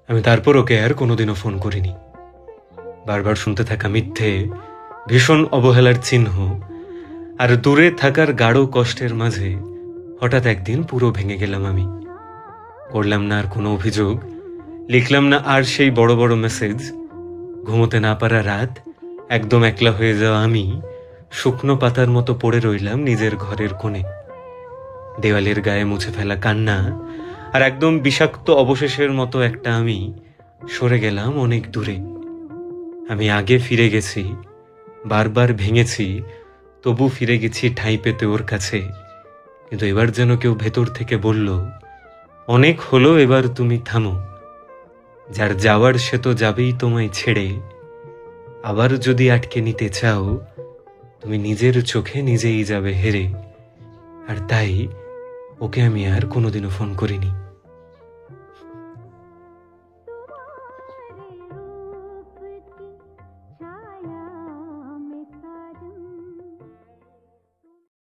আমি তারপর ওকে আর কোনোদিনও ফোন করিনি। বারবার শুনতে থাকা মিথ্যে, ভীষণ অবহেলার চিহ্ন আর দূরে থাকার গাঢ় কষ্টের মাঝে হঠাৎ একদিন পুরো ভেঙে গেলাম আমি। করলাম না আর কোনো অভিযোগ, লিখলাম না আর সেই বড় বড় মেসেজ। ঘুমোতে না পারা রাত, একদম একলা হয়ে যাওয়া আমি শুকনো পাতার মতো পড়ে রইলাম নিজের ঘরের কোণে। দেওয়ালের গায়ে মুছে ফেলা কান্না আর একদম বিষাক্ত অবশেষের মতো একটা আমি সরে গেলাম অনেক দূরে। আমি আগে ফিরে গেছি, বারবার ভেঙেছি, তবু ফিরে গেছি ঠাঁই পেতে ওর কাছে। কিন্তু এবার যেন কেউ ভেতর থেকে বলল, অনেক হলো, এবার তুমি থামো। যার যাওয়ার সে তো যাবেই তোমায় ছেড়ে। আবার যদি আটকে নিতে চাও, তুমি নিজের চোখে নিজেই যাবে হেরে। আর তাই ওকে আমি আর কোনোদিনও ফোন করিনি।